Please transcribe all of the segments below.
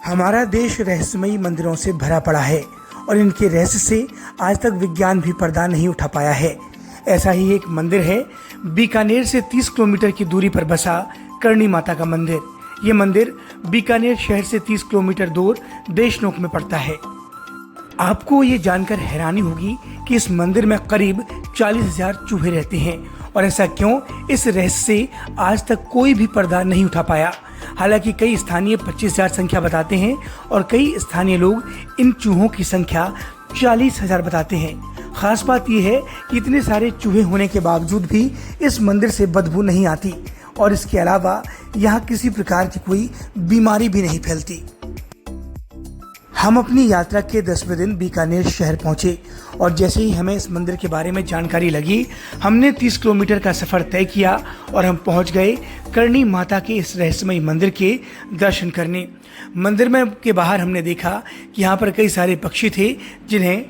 हमारा देश रहस्यमयी मंदिरों से भरा पड़ा है और इनके रहस्य से आज तक विज्ञान भी पर्दा नहीं उठा पाया है। ऐसा ही एक मंदिर है बीकानेर से 30 किलोमीटर की दूरी पर बसा करणी माता का मंदिर। ये मंदिर बीकानेर शहर से 30 किलोमीटर दूर देशनोक में पड़ता है। आपको ये जानकर हैरानी होगी कि इस मंदिर में करीब 40,000 चूहे रहते हैं और ऐसा क्यों, इस रहस्य से आज तक कोई भी पर्दा नहीं उठा पाया। हालांकि कई स्थानीय 25,000 संख्या बताते हैं और कई स्थानीय लोग इन चूहों की संख्या 40,000 बताते हैं। खास बात यह है कि इतने सारे चूहे होने के बावजूद भी इस मंदिर से बदबू नहीं आती और इसके अलावा यहाँ किसी प्रकार की कोई बीमारी भी नहीं फैलती। हम अपनी यात्रा के 10वें दिन बीकानेर शहर पहुंचे और जैसे ही हमें इस मंदिर के बारे में जानकारी लगी, हमने 30 किलोमीटर का सफर तय किया और हम पहुंच गए करणी माता के इस रहस्यमयी मंदिर के दर्शन करने। मंदिर में के बाहर हमने देखा कि यहाँ पर कई सारे पक्षी थे जिन्हें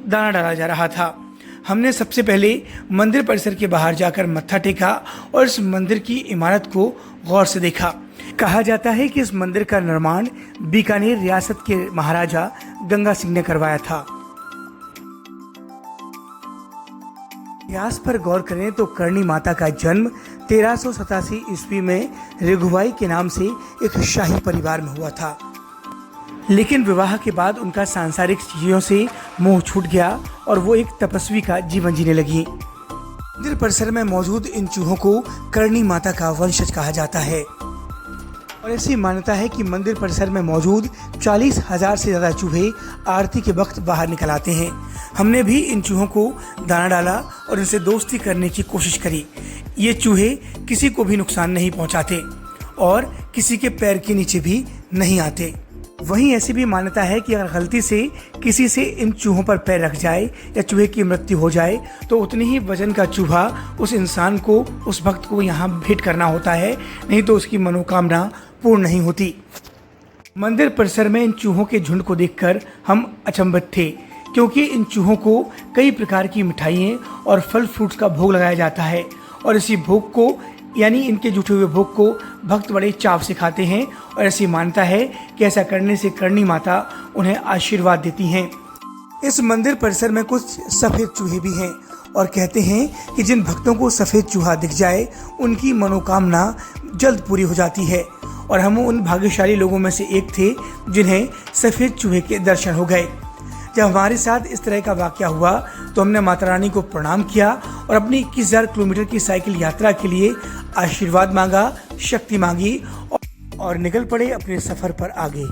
दाना डाला जा रहा था। हमने सबसे पहले मंदिर परिसर के बाहर जाकर मत्था टेका और इस मंदिर की इमारत को गौर से देखा। कहा जाता है कि इस मंदिर का निर्माण बीकानेर रियासत के महाराजा गंगा सिंह ने करवाया था। इतिहास पर गौर करें तो करणी माता का जन्म 1387 ईस्वी में रघुबाई के नाम से एक शाही परिवार में हुआ था, लेकिन विवाह के बाद उनका सांसारिक चीजों से मोह छूट गया और वो एक तपस्वी का जीवन जीने लगी। मंदिर परिसर में मौजूद इन चूहों को करणी माता का वंशज कहा जाता है और ऐसी मान्यता है कि मंदिर परिसर में मौजूद 40,000 से ज्यादा चूहे आरती के वक्त बाहर निकल आते हैं। हमने भी इन चूहों को दाना डाला और इनसे दोस्ती करने की कोशिश करी। ये चूहे किसी को भी नुकसान नहीं पहुंचाते और किसी के पैर के नीचे भी नहीं आते। वहीं ऐसी भी मान्यता है कि अगर गलती से किसी से इन चूहों पर पैर रख जाए या चूहे की मृत्यु हो जाए तो उतनी ही वजन का चूहा उस इंसान को, उस भक्त को यहाँ भेंट करना होता है, नहीं तो उसकी मनोकामना पूर्ण नहीं होती। मंदिर परिसर में इन चूहों के झुंड को देखकर हम अचंभित थे, क्योंकि इन चूहों को कई प्रकार की मिठाइयाँ और फल फ्रूट्स का भोग लगाया जाता है और इसी भोग को, यानी इनके जुटे हुए भोग को, भक्त बड़े चाव से खाते हैं और ऐसी मान्यता है कि ऐसा करने से करणी माता उन्हें आशीर्वाद देती हैं। इस मंदिर परिसर में कुछ सफ़ेद चूहे भी हैं और कहते हैं कि जिन भक्तों को सफ़ेद चूहा दिख जाए उनकी मनोकामना जल्द पूरी हो जाती है और हम उन भाग्यशाली लोगों में से एक थे जिन्हें सफ़ेद चूहे के दर्शन हो गए। जब हमारे साथ इस तरह का वाकया हुआ तो हमने माता रानी को प्रणाम किया और अपनी 21,000 किलोमीटर की साइकिल यात्रा के लिए आशीर्वाद मांगा, शक्ति मांगी और निकल पड़े अपने सफर पर आगे।